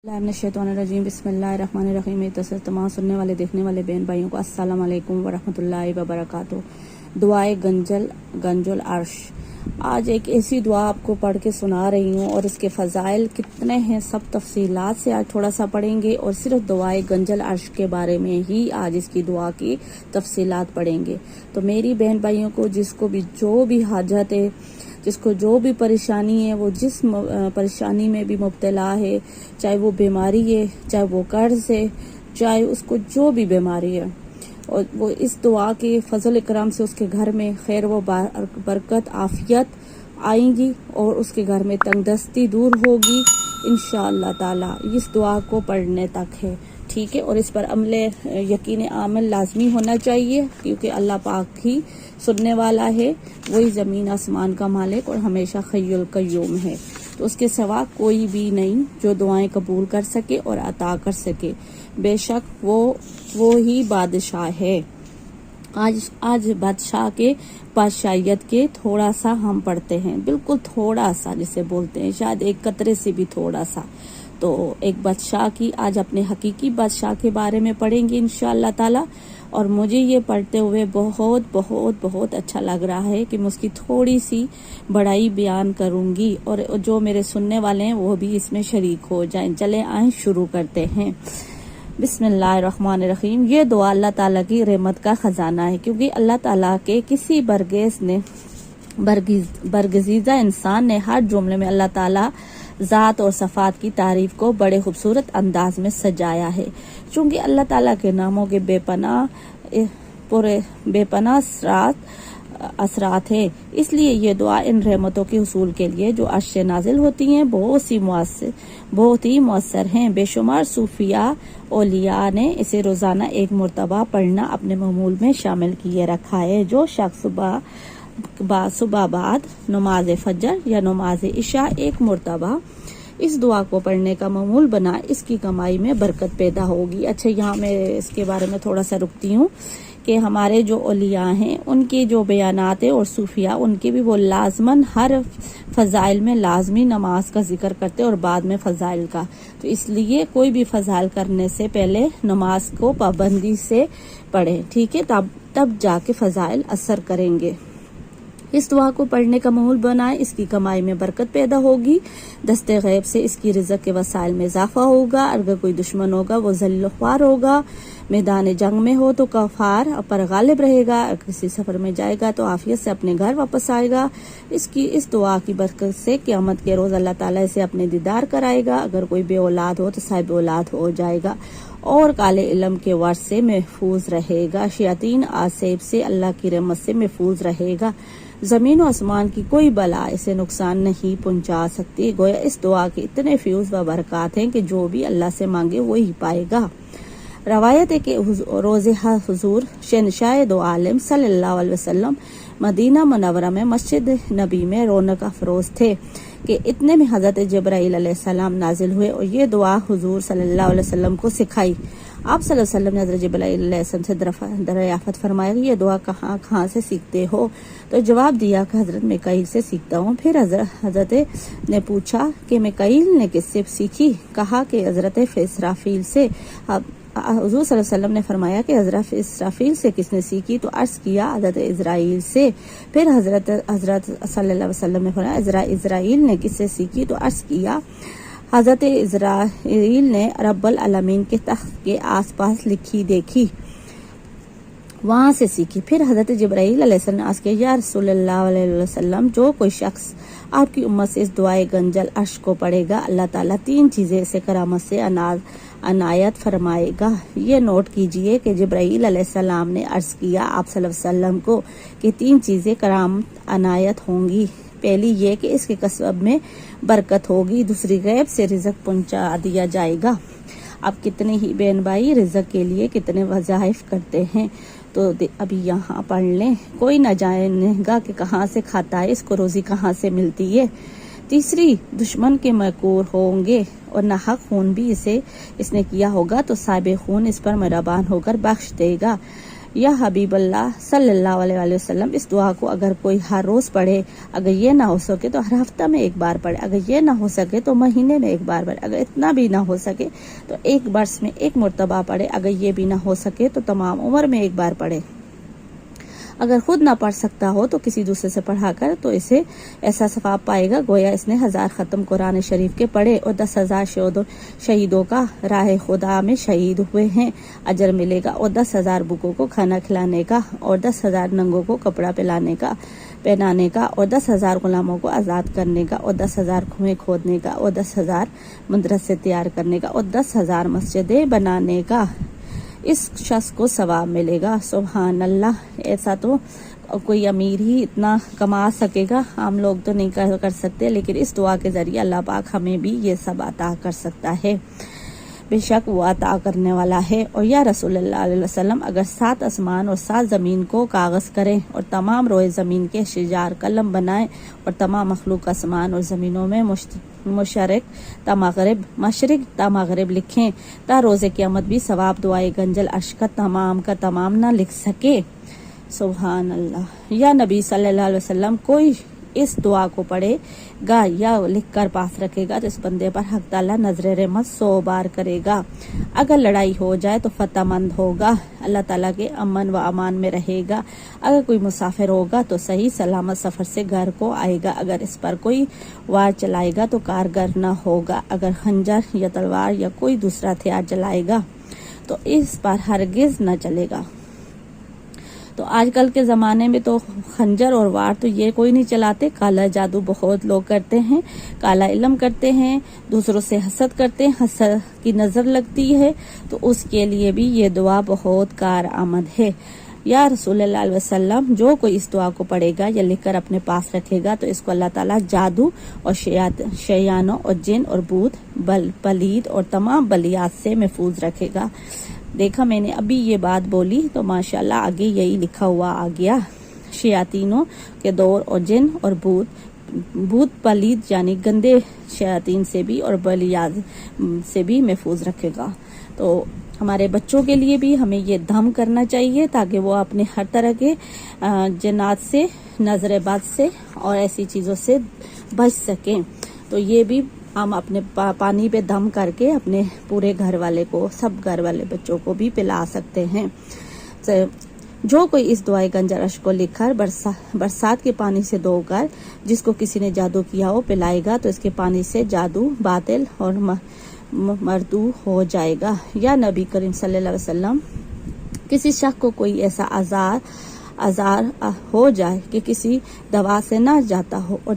बिस्मिल्लाहिर्रहमानिर्रहीम बिस्मिल्लाहिर्रहमानिर्रहीम। तमाम सुनने वाले देखने वाले बहन भाइयों को अस्सलाम वालेकुम वरहमतुल्लाहि वबरकातुहू। दुआए गंजुल अर्श। आज एक ऐसी दुआ आपको पढ़ के सुना रही हूँ और इसके फ़ज़ाइल कितने हैं सब तफसीलात से आज थोड़ा सा पढ़ेंगे और सिर्फ दुआए गंजुल अर्श के बारे में ही आज इसकी दुआ की तफसीलात पढ़ेंगे। तो मेरी बहन भाइयों को जिसको भी जो भी हाजत है, जिसको जो भी परेशानी है, वो जिस परेशानी में भी मुब्तला है, चाहे वो बीमारी है, चाहे वो कर्ज है, चाहे उसको जो भी बीमारी है, और वो इस दुआ के फजल इकराम से उसके घर में खैर व बरकत आफियत आएंगी और उसके घर में तंगदस्ती दूर होगी इंशाअल्लाह ताला। इस दुआ को पढ़ने तक है, ठीक है। और इस पर अमले यकीन आमल लाजमी होना चाहिए क्योंकि अल्लाह पाक ही सुनने वाला है, वही ज़मीन आसमान का मालिक और हमेशा हय्युल कय्यूम है। तो उसके सिवा कोई भी नहीं जो दुआएं कबूल कर सके और अता कर सके। बेशक वो ही बादशाह है। आज बादशाह के बादशाहियत के थोड़ा सा हम पढ़ते हैं, बिल्कुल थोड़ा सा जिसे बोलते हैं, शायद एक कतरे से भी थोड़ा सा। तो एक बादशाह की आज अपने हकीकी बादशाह के बारे में पढ़ेंगे इंशाअल्लाह ताला। और मुझे ये पढ़ते हुए बहुत बहुत बहुत अच्छा लग रहा है कि मैं उसकी थोड़ी सी बड़ाई बयान करूंगी और जो मेरे सुनने वाले हैं वो भी इसमें शरीक हो जाएं। चले आए शुरू करते हैं। बिस्मिल्लाहिर्रहमानिर्रहीम। ये दुआ अल्लाह ताला की रहमत का खजाना है क्योंकि अल्लाह ताला के किसी बरगजीदा इंसान ने हर जुमले में अल्लाह ताला ज़ात और सफ़ात की तारीफ को बड़े खूबसूरत अंदाज में सजाया है। चूँकि अल्लाह ताला के नामों के बेपनाह असरात है, इसलिए ये दुआ इन रहमतों के हुसूल के लिए जो अर्श से नाजिल होती हैं बहुत ही मुअस्सर हैं। बेशुमार सूफिया औलिया ने इसे रोज़ाना एक मरतबा पढ़ना अपने मामूल में शामिल किए रखा है। जो शख्स सुबह बाद नमाज फजर या नमाज इशा एक मरतबा इस दुआ को पढ़ने का मामूल बना, इसकी कमाई में बरकत पैदा होगी। अच्छा, यहाँ मैं इसके बारे में थोड़ा सा रुकती हूँ कि हमारे जो औलिया हैं उनके जो बयानात है और सूफिया उनके भी वो लाजमन हर फ़ज़ाइल में लाजमी नमाज का जिक्र करते और बाद में फ़ज़ाइल का। तो इसलिए कोई भी फ़ज़ाइल करने से पहले नमाज को पाबंदी से पढ़े, ठीक है, तब जाके फ़ज़ाइल असर करेंगे। इस दुआ को पढ़ने का माहौल बनाए, इसकी कमाई में बरकत पैदा होगी, दस्ते गैब से इसकी रिज़्क़ के वसाइल में इजाफा होगा। अगर कोई दुश्मन होगा वो ज़लील ख्वार होगा, मैदान जंग में हो तो कफ़ार पर गालिब रहेगा, किसी सफ़र में जाएगा तो आफियत से अपने घर वापस आएगा। इस दुआ की बरकत से क़यामत के रोज़ अल्लाह ताला इसे अपने दीदार कराएगा। अगर कोई बे औलाद हो तो साहिब औलाद हो जाएगा और काले इल्म के वर्ष से महफूज रहेगा। शयातीन आसेब से अल्लाह की रहमत से महफूज रहेगा। ज़मीन और आसमान की कोई बला इसे नुकसान नहीं पहुंचा सकती। गोया इस दुआ के इतने फ्यूज व बरक़ात हैं कि जो भी अल्लाह से मांगे वो ही पाएगा। रवायत है कि रोज़े हुजूर शहंशाह दो आलम सल्लल्लाहु अलैहि वसल्लम मदीना मुनव्वरा में मस्जिद नबी में रौनक अफरोज थे कि इतने में हज़रत जिब्राइल अलैहिस्सलाम नाजिल हुए और ये दुआ हुजूर सल्लल्लाहु अलैहि वसल्लम को सिखाई। आप सल्लल्लाहु अलैहि वसल्लम ने हज़रत जिब्राइल अलैहिस्सलाम से दरियाफ़त फरमाया कि ये दुआ कहाँ से सीखते हो? तो जवाब दिया कि हज़रत मिकाईल से सीखता हूँ। फिर हज़रत ने पूछा कि मिकाईल ने किससे सीखी? कहा कि हज़रत इसराफील से। हुज़ूर सल्लल्लाहु अलैहि वसल्लम ने फरमाया कि हज़रत इसराफील से किसने सीखी? तो अर्ज़ किया हज़रत इज़राइल से। फिर हज़रत सल्लल्लाहु अलैहि वसल्लम ने फरमाया इज़राइल ने किससे सीखी? तो अर्ज़ किया हज़रत इज़राइल ने रब्बुल आलमीन के तख्त के आसपास लिखी देखी, वहाँ से सीखी। फिर हज़रत जिब्राइल अलैहिस्सलाम ने अर्ज़ किया या रसूलल्लाह अलैहि वसल्लम, जो कोई शख्स आपकी उम्मत से इस दुआए गंजुल अर्श को पढ़ेगा अल्लाह ताला 3 चीज़ें इसे करामत से अनायत फरमाएगा। ये नोट कीजिए कि जिब्राइल अलैहिस्सलाम ने अर्ज़ किया आप सल्लल्लाहु अलैहि वसल्लम को कि 3 चीज़ें करामत अनायत होंगी। पहली ये कि इसके कसब में बरकत होगी, दूसरी गैब से रिज़्क़ पहुंचा दिया जाएगा। अब कितने ही बहन भाई रिज़्क़ के लिए कितने वज़ाइफ करते हैं, तो अभी यहाँ पढ़ लें। कोई न जानेगा कि कहाँ से खाता है, इसको रोज़ी कहाँ से मिलती है। तीसरी, दुश्मन के मकूर होंगे और नाहक खून भी इसने किया होगा तो साहिब खून इस पर मेहरबान होकर बख्श देगा। یا حبیب اللہ صلی اللہ علیہ وسلم، اس دعا کو اگر کوئی ہر روز پڑھے، اگر یہ نہ ہو سکے تو ہر ہفتہ میں ایک بار پڑھے، اگر یہ نہ ہو سکے تو مہینے میں ایک بار پڑھے، اگر اتنا بھی نہ ہو سکے تو ایک برس میں ایک مرتبہ پڑھے، اگر یہ بھی نہ ہو سکے تو تمام عمر میں ایک بار پڑھے۔ اگر خود نہ پڑھ سکتا ہو تو کسی دوسرے سے پڑھا کر تو اسے ایسا ثواب پائے گا گویا اس نے 1000 ختم قرآن شریف کے پڑھے اور 10,000 شہیدوں کا راہ خدا میں شہید ہوئے ہیں اجر ملے گا، اور 10,000 بھوکوں کو کھانا کھلانے کا، اور 10,000 ننگوں کو کپڑا پہنانے کا، اور 10,000 غلاموں کو آزاد کرنے کا، اور 10,000 کنویں کھودنے کا، اور 10,000 مدرسے تیار کرنے کا، اور 10,000 مسجدیں بنانے کا اس شخص کو ثواب ملے گا۔ سبحان اللہ، ایسا تو کوئی امیر ہی اتنا کما سکے گا، عام لوگ تو نہیں کر سکتے، لیکن اس دعا کے ذریعے اللہ پاک ہمیں بھی یہ سب عطا کر سکتا ہے، بے شک وہ عطا کرنے والا ہے۔ اور یا رسول اللہ علیہ وسلم، اگر 7 آسمان اور 7 زمین کو کاغذ کریں اور تمام روئے زمین کے شجار قلم بنائیں اور تمام مخلوق آسمان اور زمینوں میں مشرق تا مغرب لکھیں تا روز قیامت بھی ثواب دعائے گنجل عرش کا تمام نہ لکھ سکے۔ سبحان اللہ۔ یا نبی صلی اللہ علیہ وسلم، کوئی اس دعا کو پڑھے گا یا لکھ کر پاس رکھے گا تو اس بندے پر حق تعالیٰ نظر رحمت 100 بار کرے گا۔ اگر لڑائی ہو جائے تو فتح مند ہوگا، اللہ تعالیٰ کے امن و امان میں رہے گا۔ اگر کوئی مسافر ہوگا تو صحیح سلامت سفر سے گھر کو آئے گا۔ اگر اس پر کوئی وار چلائے گا تو کارگر نہ ہوگا۔ اگر خنجر یا تلوار یا کوئی دوسرا ہتھیار چلائے گا تو اس پر ہرگز نہ چلے گا۔ تو آج کل کے زمانے میں تو خنجر اور وار تو یہ کوئی نہیں چلاتے، کالا جادو بہت لوگ کرتے ہیں، کالا علم کرتے ہیں، دوسروں سے حسد کرتے ہیں، حسد کی نظر لگتی ہے، تو اس کے لیے بھی یہ دعا بہت کارآمد ہے۔ یا رسول اللہ علیہ وسلم، جو کوئی اس دعا کو پڑھے گا یا لکھ کر اپنے پاس رکھے گا تو اس کو اللہ تعالیٰ جادو اور شیانوں اور جن اور بھوت پلید اور تمام بلیات سے محفوظ رکھے گا۔ دیکھا میں نے ابھی یہ بات بولی تو ماشاءاللہ آگے یہی لکھا ہوا آ گیا، شیاطینوں کے دور اور جن اور بھوت پلید یعنی گندے شیاطین سے بھی اور بلیاد سے بھی محفوظ رکھے گا۔ تو ہمارے بچوں کے لیے بھی ہمیں یہ دھم کرنا چاہیے تاکہ وہ اپنے ہر طرح کے جنات سے، نظر بد سے اور ایسی چیزوں سے بچ سکیں۔ تو یہ بھی ہم اپنے پانی پہ دم کر کے اپنے پورے گھر والے کو، سب گھر والے بچوں کو بھی پلا سکتے ہیں۔ جو کوئی اس دعائے گنجر عرش کو لکھ کر برسات کے پانی سے دھو کر جس کو کسی نے جادو کیا ہو پلائے گا تو اس کے پانی سے جادو باطل اور مردو ہو جائے گا۔ یا نبی کریم صلی اللہ علیہ وسلم، کسی شخص کو کوئی ایسا آزار ہو جائے کہ کسی دوا سے نہ جاتا ہو اور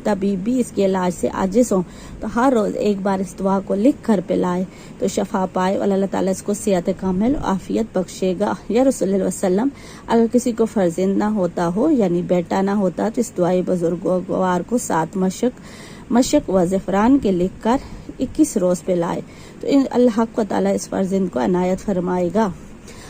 طبیب بھی اس کے علاج سے عاجز ہوں تو ہر روز ایک بار اس دعا کو لکھ کر پلائے تو شفا پائے اور اللہ تعالیٰ اس کو صحت کامل و عافیت بخشے گا۔ یا رسول اللہ علیہ وسلم، اگر کسی کو فرزند نہ ہوتا ہو یعنی بیٹا نہ ہوتا تو اس دعائے بزرگوار کو 7 مشق و زعفران کے لکھ کر 21 روز پلائے تو اللہ کو تعالیٰ اس فرزند کو عنایت فرمائے گا۔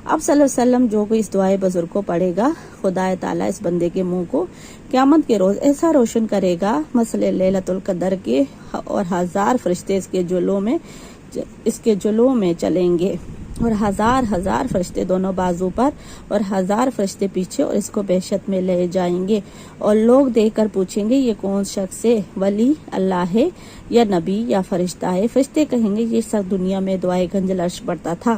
اب صلی اللہ علیہ وسلم، جو کوئی اس دعائے بزرگ کو پڑھے گا خدا تعالیٰ اس بندے کے منہ کو قیامت کے روز ایسا روشن کرے گا مثل لیلۃ القدر کے، اور 1000 فرشتے اس کے جلووں میں چلیں گے اور 1000 فرشتے دونوں بازو پر اور 1000 فرشتے پیچھے اور اس کو بہشت میں لے جائیں گے، اور لوگ دیکھ کر پوچھیں گے یہ کون شخص ہے، ولی اللہ ہے یا نبی یا فرشتہ ہے؟ فرشتے کہیں گے یہ سب دنیا میں دعائے گنجل عرش پڑھتا تھا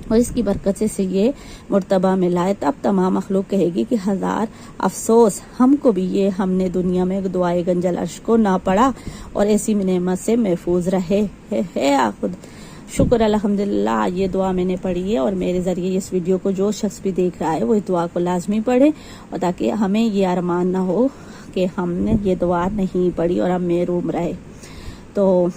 اور اس کی برکت سے یہ مرتبہ ملا ہے۔ تب تمام مخلوق کہے گی کہ 1000 افسوس، ہم کو بھی یہ ہم نے دنیا میں دعائے گنجل عرش کو نہ پڑھا اور ایسی نعمت سے محفوظ رہے۔ خود شکر الحمدللہ، یہ دعا میں نے پڑھی ہے اور میرے ذریعے اس ویڈیو کو جو شخص بھی دیکھ رہا ہے وہ اس دعا کو لازمی پڑھے، اور تاکہ ہمیں یہ ارمان نہ ہو کہ ہم نے یہ دعا نہیں پڑھی اور ہم محروم رہے۔ تو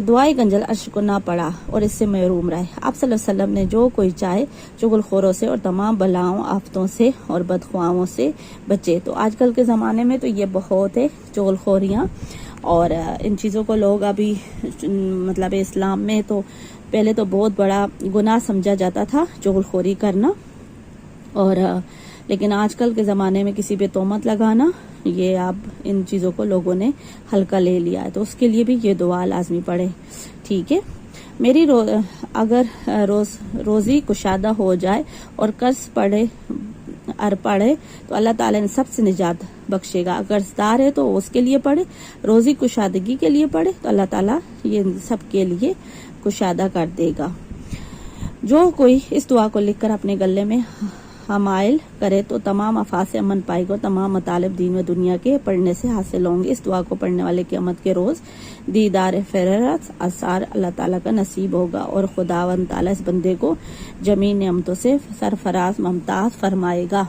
دعائے گنجل عرش کو نہ پڑھا اور اس سے محروم رہے۔ آپ صلی اللہ علیہ وسلم نے جو کوئی چاہے چغل خوروں سے اور تمام بلاؤں آفتوں سے اور بدخواہوں سے بچے۔ تو آج کل کے زمانے میں تو یہ بہت ہے چغل خوریاں، اور ان چیزوں کو لوگ ابھی مطلب اسلام میں تو پہلے تو بہت بڑا گناہ سمجھا جاتا تھا چغل خوری کرنا، اور لیکن آج کل کے زمانے میں کسی پہ تہمت لگانا، یہ اب ان چیزوں کو لوگوں نے ہلکا لے لیا ہے، تو اس کے لیے بھی یہ دعا لازمی پڑھے، ٹھیک ہے۔ मेरी अगर रोजी कुशादा हो जाए और कर्ज पड़े तो अल्लाह ताला ने सबसे निजात बख्शेगा। कर्जदार है तो उसके लिए पढ़े, रोजी कुशादगी के लिए पढ़े तो अल्लाह ताला ये सबके लिए कुशादा कर देगा। जो कोई इस दुआ को लिखकर अपने गले में हमाइल करे तो तमाम अफाद से अमन पाएगा और तमाम मतालिब दीन व दुनिया के पढ़ने से हासिल होंगे। इस दुआ को पढ़ने वाले क़यामत के रोज दीदार फेरत आसार अल्लाह ताला का नसीब होगा और खुदावंद ताला इस बंदे को जमीन नेमतों से सरफराज मुमताज फरमाएगा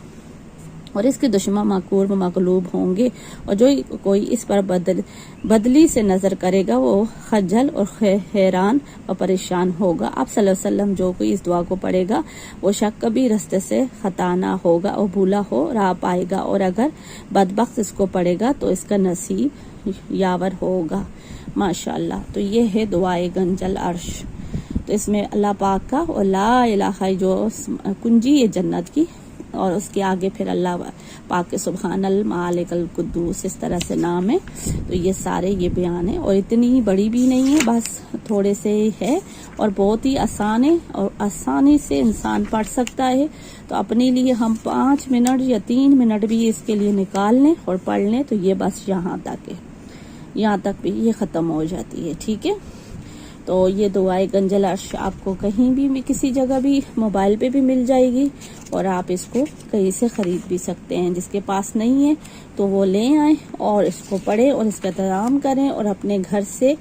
और इसके दुश्मन मकरूर व मगलूब होंगे। और जो कोई इस पर बदली से नजर करेगा वो खज्जल और हैरान और परेशान होगा। आप सल्लल्लाहु अलैहि वसल्लम जो कोई इस दुआ को पढ़ेगा वो शक कभी रास्ते से खता ना होगा और भूला हो राह पाएगा, और अगर बदबख्त इसको पढ़ेगा तो इसका नसीब यावर होगा। माशाअल्लाह। तो ये है दुआए गंजल अर्श। तो इसमें अल्लाह पाक का और ला इलाहा जो कुंजी है जन्नत की, और उसके आगे फिर अल्लाह पाक के सुबहानल मालिकल कुद्दूस इस तरह से नाम है। तो ये सारे ये बयान है और इतनी बड़ी भी नहीं है, बस थोड़े से है और बहुत ही आसान है और आसानी से इंसान पढ़ सकता है। तो अपने लिए हम 5 मिनट या 3 मिनट भी इसके लिए निकाल लें और पढ़ लें तो ये बस यहाँ तक है, यहाँ तक भी ये ख़त्म हो जाती है। ठीक है। तो ये दुआए गंजल अर्श आपको कहीं भी किसी जगह भी मोबाइल पे भी मिल जाएगी और आप इसको कहीं से ख़रीद भी सकते हैं। जिसके पास नहीं है तो वो ले आए और इसको पढ़ें और इसका इंतज़ाम करें और अपने घर से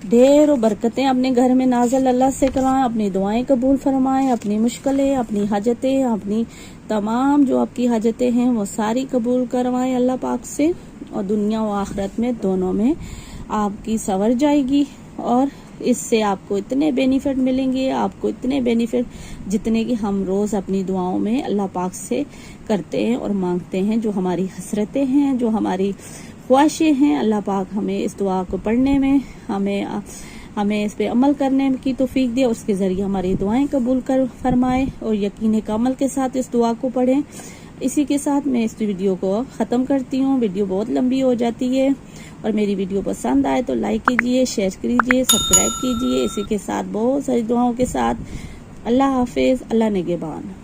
ढेरों बरकतें अपने घर में नाज़िल अल्लाह से कराएं, अपनी दुआएं कबूल फरमाएं, अपनी मुश्किलें, अपनी हाजतें, अपनी तमाम जो आपकी हाजतें हैं वो सारी कबूल करवाएं अल्लाह पाक से, और दुनिया व आखिरत में दोनों में आपकी संवर जाएगी। और इससे आपको इतने बेनिफिट मिलेंगे, आपको इतने बेनिफिट जितने कि हम रोज़ अपनी दुआओं में अल्लाह पाक से करते हैं और मांगते हैं। जो हमारी हसरतें हैं, जो हमारी ख्वाहिशें हैं, अल्लाह पाक हमें इस दुआ को पढ़ने में हमें इस पे अमल करने की तौफीक दे, उसके ज़रिए हमारी दुआएं कबूल कर फरमाए और यकीन का अमल के साथ इस दुआ को पढ़ें। इसी के साथ मैं इस वीडियो को ख़त्म करती हूँ। वीडियो बहुत लंबी हो जाती है और मेरी वीडियो पसंद आए तो लाइक कीजिए, शेयर कीजिए, सब्सक्राइब कीजिए। इसी के साथ बहुत सारी दुआओं के साथ अल्लाह हाफिज़, अल्लाह निगहबान।